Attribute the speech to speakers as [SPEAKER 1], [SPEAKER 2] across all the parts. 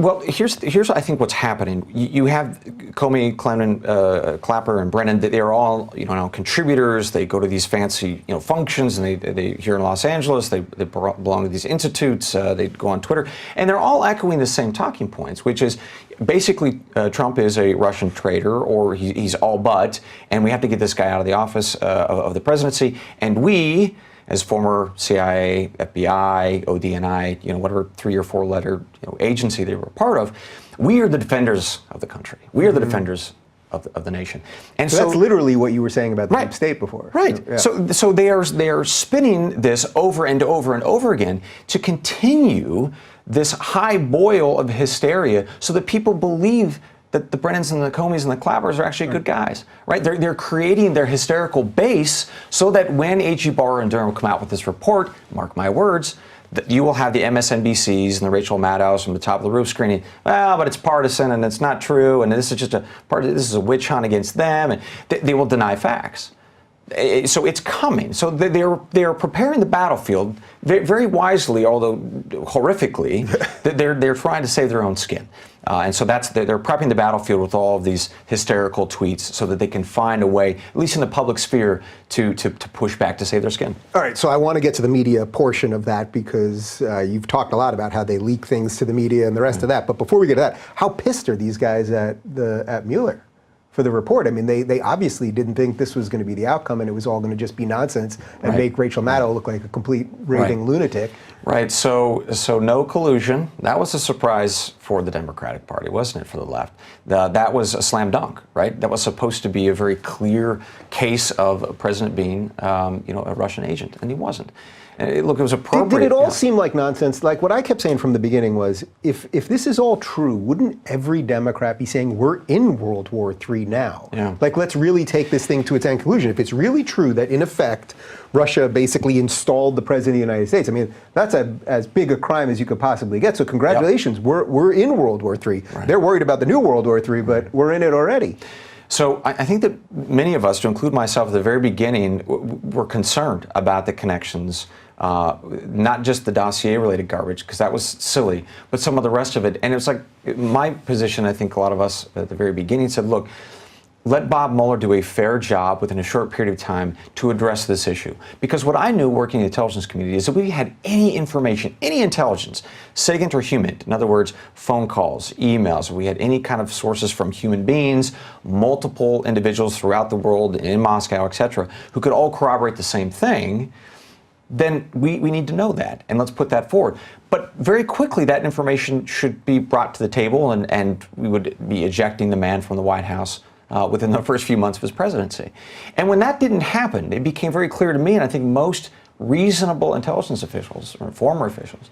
[SPEAKER 1] Well, here's I think what's happening. You have Comey, Clinton, Clapper, and Brennan. They're all now contributors. They go to these fancy functions, and they here in Los Angeles. They belong to these institutes. They go on Twitter, and they're all echoing the same talking points, which is basically Trump is a Russian traitor, or he's all but, and we have to get this guy out of the office of the presidency. And we, as former CIA, FBI, ODNI, whatever 3 or 4 letter agency they were a part of, we are the defenders of the country. We are the defenders of the nation. And
[SPEAKER 2] so that's literally what you were saying about the deep state before.
[SPEAKER 1] Right. Yeah. So they are spinning this over and over and over again to continue this high boil of hysteria so that people believe that the Brennans and the Comeys and the Clappers are actually good guys, right? They're creating their hysterical base so that when H.G. Barr and Durham come out with this report, mark my words, that you will have the MSNBCs and the Rachel Maddows from the top of the roof screaming, well, but it's partisan and it's not true, and this is just this is a witch hunt against them, and they will deny facts. So it's coming. So they're preparing the battlefield very wisely, although horrifically. They're trying to save their own skin, and so they're prepping the battlefield with all of these hysterical tweets so that they can find a way, at least in the public sphere, to push back to save their skin.
[SPEAKER 2] All right. So I want to get to the media portion of that because you've talked a lot about how they leak things to the media and the rest of that. But before we get to that, how pissed are these guys at Mueller for the report? I mean, they obviously didn't think this was going to be the outcome, and it was all going to just be nonsense and make Rachel Maddow look like a complete raving lunatic.
[SPEAKER 1] Right. So no collusion. That was a surprise for the Democratic Party, wasn't it, for the left? That was a slam dunk, right? That was supposed to be a very clear case of a president being, a Russian agent, and he wasn't. Look, it was appropriate.
[SPEAKER 2] Did it all seem like nonsense? Like what I kept saying from the beginning was, if this is all true, wouldn't every Democrat be saying we're in World War III now?
[SPEAKER 1] Yeah.
[SPEAKER 2] Like, let's really take this thing to its end conclusion. If it's really true that, in effect, Russia basically installed the president of the United States, I mean, that's as big a crime as you could possibly get. So congratulations, we're in World War III. Right. They're worried about the new World War III, but we're in it already.
[SPEAKER 1] So I think that many of us, to include myself at the very beginning, were concerned about the connections, not just the dossier-related garbage, because that was silly, but some of the rest of it. And it was like my position, I think a lot of us at the very beginning said, look, let Bob Mueller do a fair job within a short period of time to address this issue. Because what I knew working in the intelligence community is that we had any information, any intelligence, SIGINT or HUMINT, in other words, phone calls, emails, we had any kind of sources from human beings, multiple individuals throughout the world, in Moscow, etc., who could all corroborate the same thing, then we need to know that, and let's put that forward. But very quickly, that information should be brought to the table, and we would be ejecting the man from the White House within the first few months of his presidency. And when that didn't happen, it became very clear to me, and I think most reasonable intelligence officials, or former officials,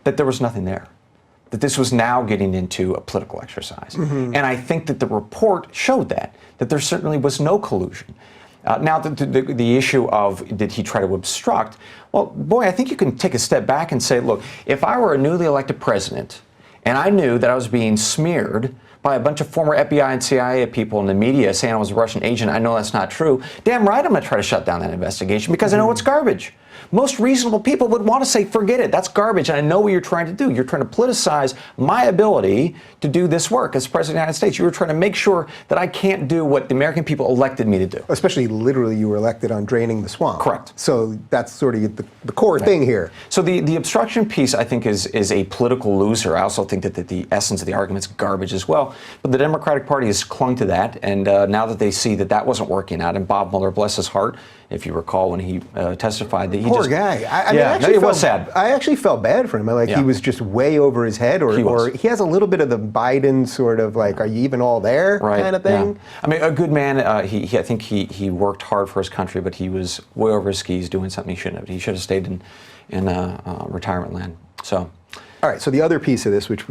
[SPEAKER 1] that there was nothing there, that this was now getting into a political exercise. And I think that the report showed that there certainly was no collusion. Now, the issue of did he try to obstruct, well, boy, I think you can take a step back and say, look, if I were a newly elected president and I knew that I was being smeared by a bunch of former FBI and CIA people in the media saying I was a Russian agent, I know that's not true, damn right I'm going to try to shut down that investigation because I know it's garbage. Most reasonable people would want to say, forget it, that's garbage, and I know what you're trying to do. You're trying to politicize my ability to do this work as President of the United States. You were trying to make sure that I can't do what the American people elected me to do.
[SPEAKER 2] Especially, literally, you were elected on draining the swamp.
[SPEAKER 1] Correct.
[SPEAKER 2] So that's sort of the core thing here.
[SPEAKER 1] So the obstruction piece, I think, is a political loser. I also think that the essence of the argument is garbage as well. But the Democratic Party has clung to that, and now that they see that wasn't working out, and Bob Mueller, bless his heart, if you recall when he testified, that he
[SPEAKER 2] Poor guy.
[SPEAKER 1] It was sad.
[SPEAKER 2] I actually felt bad for him. He was just way over his head, or he has a little bit of the Biden sort of like, are you even all there kind of thing.
[SPEAKER 1] Yeah. I mean, a good man. I think he worked hard for his country, but he was way over his skis doing something he shouldn't have. He should have stayed in retirement land. So.
[SPEAKER 2] All right, so the other piece of this, which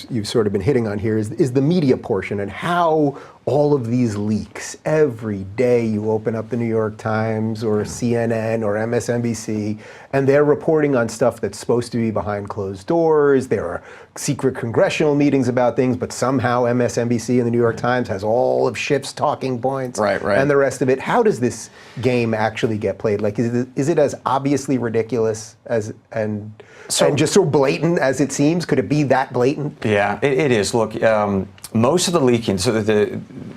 [SPEAKER 2] you've sort of been hitting on here, is the media portion and how all of these leaks, every day you open up the New York Times or CNN or MSNBC, and they're reporting on stuff that's supposed to be behind closed doors. There are secret congressional meetings about things, but somehow MSNBC and the New York Times has all of Schiff's talking points and the rest of it. How does this game actually get played? Like, is it as obviously ridiculous as and just so blatant as it seems? Could it be that blatant?
[SPEAKER 1] Yeah, it is. Look, most of the leaking, so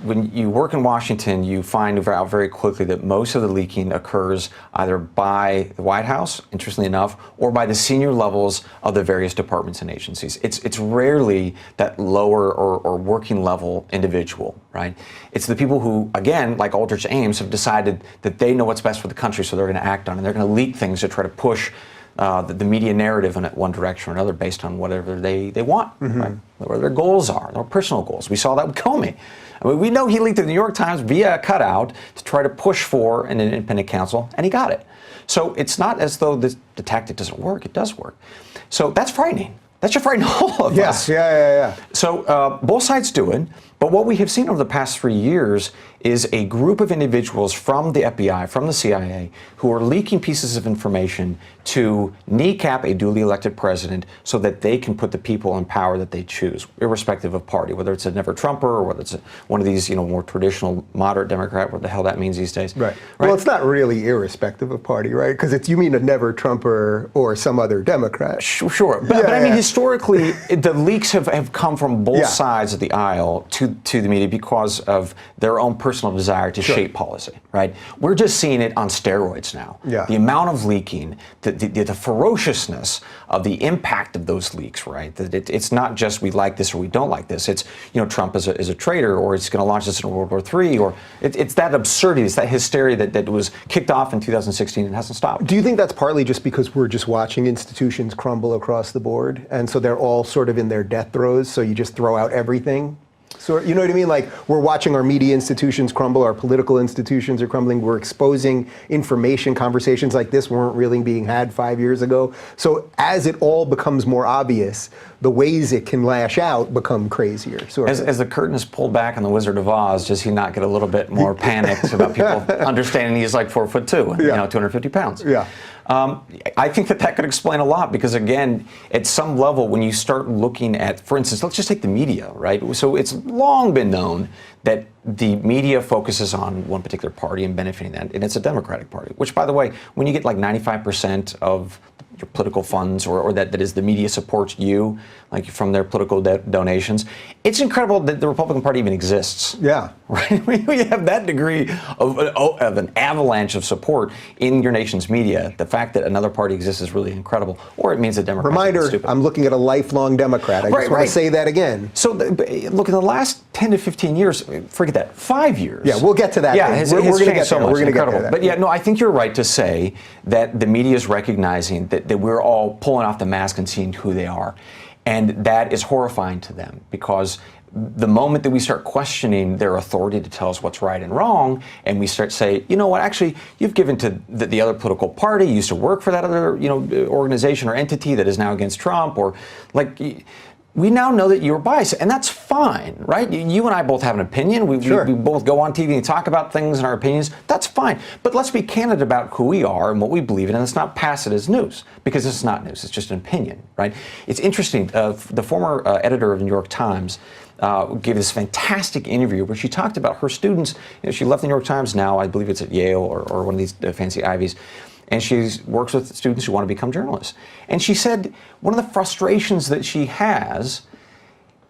[SPEAKER 1] when you work in Washington, you find out very quickly that most of the leaking occurs either by the White House, interestingly enough, or by the senior levels of the various departments and agencies. It's rarely that lower or working level individual, right? It's the people who, again, like Aldrich Ames, have decided that they know what's best for the country, so they're going to act on it. They're going to leak things to try to push the media narrative in one direction or another based on whatever they want, right? Whatever their goals are, their personal goals. We saw that with Comey. I mean, we know he leaked to the New York Times via a cutout to try to push for an independent counsel, and he got it. So it's not as though the tactic doesn't work. It does work. So that's frightening. That should frighten all of us.
[SPEAKER 2] Yeah.
[SPEAKER 1] So both sides do it. But what we have seen over the past 3 years is a group of individuals from the FBI, from the CIA, who are leaking pieces of information to kneecap a duly elected president so that they can put the people in power that they choose, irrespective of party, whether it's a never-Trumper or whether it's one of these, more traditional moderate Democrat, what the hell that means these days.
[SPEAKER 2] Right. Well, it's not really irrespective of party, right? Because you mean a never-Trumper or some other Democrat.
[SPEAKER 1] Sure. But I mean, historically, the leaks have come from both sides of the aisle to the media because of their own personal desire to shape policy, right? We're just seeing it on steroids now.
[SPEAKER 2] Yeah.
[SPEAKER 1] The amount of leaking, the ferociousness of the impact of those leaks, right? That it's not just we like this or we don't like this. It's, Trump is a traitor, or it's going to launch us into World War III, or it's that absurdity, it's that hysteria that was kicked off in 2016 and hasn't stopped.
[SPEAKER 2] Do you think that's partly just because we're just watching institutions crumble across the board, and so they're all sort of in their death throes, so you just throw out everything? So, you know what I mean? Like, we're watching our media institutions crumble, our political institutions are crumbling, we're exposing information, conversations like this weren't really being had 5 years ago. So as it all becomes more obvious, the ways it can lash out become crazier.
[SPEAKER 1] As the curtain is pulled back on the Wizard of Oz, does he not get a little bit more panicked about people understanding he's like 4'2", 250 pounds?
[SPEAKER 2] Yeah.
[SPEAKER 1] I think that could explain a lot because, again, at some level, when you start looking at, for instance, let's just take the media, right? So it's long been known that the media focuses on one particular party and benefiting that, and it's a Democratic Party, which, by the way, when you get like 95% of your political funds or that is the media supports you, like from their political donations, it's incredible that the Republican Party even exists.
[SPEAKER 2] Yeah.
[SPEAKER 1] Right? When you have that degree of an avalanche of support in your nation's media, the fact that another party exists is really incredible, or it means that Democrats are stupid.
[SPEAKER 2] I'm looking at a lifelong Democrat. I just want to say that again.
[SPEAKER 1] So, look, in the last 10 to 15 years, forget that, 5 years.
[SPEAKER 2] Yeah, we'll get to that.
[SPEAKER 1] Yeah,
[SPEAKER 2] we're going to get
[SPEAKER 1] so
[SPEAKER 2] there.
[SPEAKER 1] much.
[SPEAKER 2] We're going to get
[SPEAKER 1] there. But I think you're right to say that the media is recognizing that we're all pulling off the mask and seeing who they are. And that is horrifying to them because the moment that we start questioning their authority to tell us what's right and wrong, and we start to say, you know what, actually, you've given to the other political party, you used to work for that other, organization or entity that is now against Trump, or like, we now know that you're biased, and that's fine, right? You and I both have an opinion. We both go on TV and talk about things and our opinions. That's fine. But let's be candid about who we are and what we believe in, and let's not pass it as news, because it's not news. It's just an opinion, right? It's interesting. The former editor of the New York Times gave this fantastic interview where she talked about her students. She left the New York Times now. I believe it's at Yale or one of these fancy Ivies. And she works with students who want to become journalists. And she said one of the frustrations that she has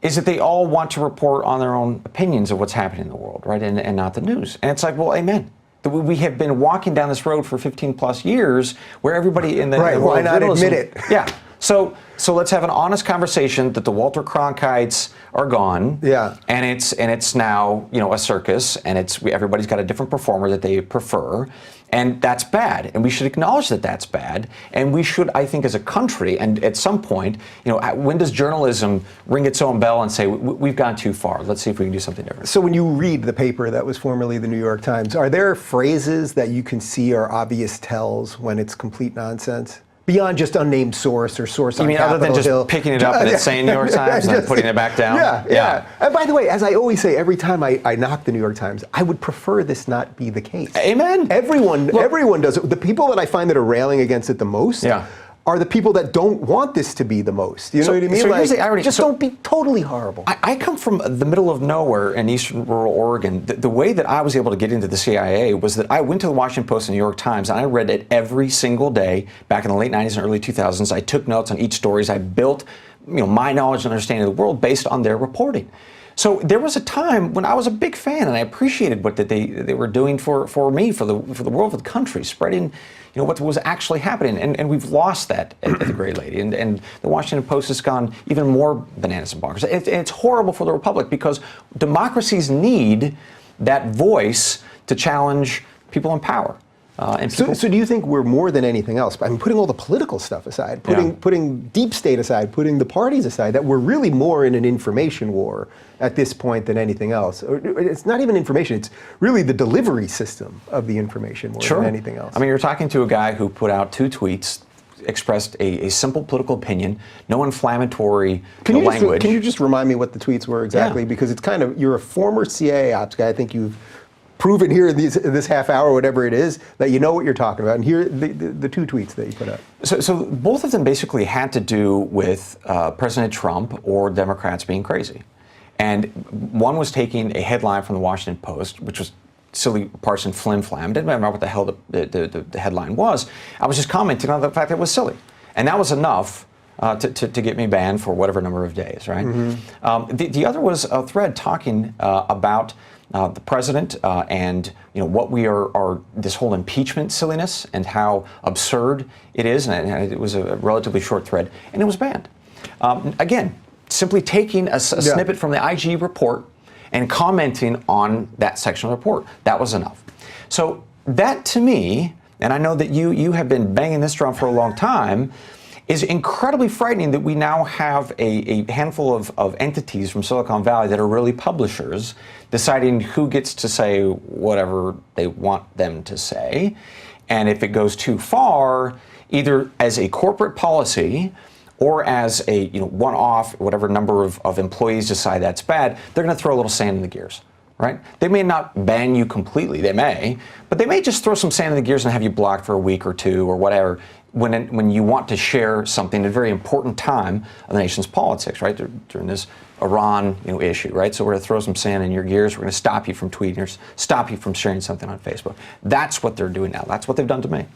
[SPEAKER 1] is that they all want to report on their own opinions of what's happening in the world, right, and not the news. And it's like, well, amen. We have been walking down this road for 15 plus years where everybody in the
[SPEAKER 2] right, why not admit it?
[SPEAKER 1] Yeah. So let's have an honest conversation that the Walter Cronkites are gone.
[SPEAKER 2] Yeah.
[SPEAKER 1] And it's now, a circus, and everybody's got a different performer that they prefer. And that's bad, and we should acknowledge that that's bad. And we should, I think, as a country, and at some point, when does journalism ring its own bell and say, we've gone too far, let's see if we can do something different?
[SPEAKER 2] So when you read the paper that was formerly the New York Times, are there phrases that you can see are obvious tells when it's complete nonsense? Beyond just unnamed source or source on
[SPEAKER 1] You mean
[SPEAKER 2] Capitol
[SPEAKER 1] other than just
[SPEAKER 2] Hill.
[SPEAKER 1] picking it up and it's saying New York Times and then putting it back down?
[SPEAKER 2] Yeah. And by the way, as I always say, every time I knock the New York Times, I would prefer this not be the case.
[SPEAKER 1] Amen.
[SPEAKER 2] Everyone does it. The people that I find that are railing against it the most are the people that don't want this to be the most. You know what I mean?
[SPEAKER 1] So here's the irony.
[SPEAKER 2] Just don't be totally horrible.
[SPEAKER 1] I come from the middle of nowhere in eastern rural Oregon. The way that I was able to get into the CIA was that I went to the Washington Post and New York Times, and I read it every single day back in the late 90s and early 2000s. I took notes on each story. I built my knowledge and understanding of the world based on their reporting. So there was a time when I was a big fan, and I appreciated what they were doing for me, for the world, for the country, spreading what was actually happening. And we've lost that at the Great Lady. And the Washington Post has gone even more bananas and bonkers. It's horrible for the Republic because democracies need that voice to challenge people in power.
[SPEAKER 2] So do you think we're more than anything else, I mean, putting all the political stuff aside, putting deep state aside, putting the parties aside, that we're really more in an information war at this point than anything else? Or it's not even information, it's really the delivery system of the information more than anything else.
[SPEAKER 1] I mean, you're talking to a guy who put out 2 tweets, expressed a simple political opinion, no inflammatory language.
[SPEAKER 2] Can you just remind me what the tweets were exactly?
[SPEAKER 1] Yeah.
[SPEAKER 2] Because it's kind of, you're a former CIA ops guy, I think you've proven here in this half hour, whatever it is, that you know what you're talking about. And here are the 2 tweets that you put up.
[SPEAKER 1] So both of them basically had to do with President Trump or Democrats being crazy. And one was taking a headline from the Washington Post, which was silly parson flim-flam. Didn't remember what the hell the headline was. I was just commenting on the fact that it was silly. And that was enough to get me banned for whatever number of days, right? Mm-hmm. The other was a thread talking about the president and what we are this whole impeachment silliness and how absurd it is, and it was a relatively short thread, and it was banned. Again, simply taking a snippet from the IG report and commenting on that section of the report, that was enough. So that to me, and I know that you have been banging this drum for a long time, is incredibly frightening that we now have a handful of entities from Silicon Valley that are really publishers deciding who gets to say whatever they want them to say. And if it goes too far, either as a corporate policy or as a one-off, whatever number of employees decide that's bad, they're going to throw a little sand in the gears. Right? They may not ban you completely, they may, but they may just throw some sand in the gears and have you blocked for a week or 2 or whatever when you want to share something at a very important time of the nation's politics, right? During this Iran issue, right? So we're going to throw some sand in your gears, we're going to stop you from tweeting or stop you from sharing something on Facebook. That's what they're doing now. That's what they've done to me.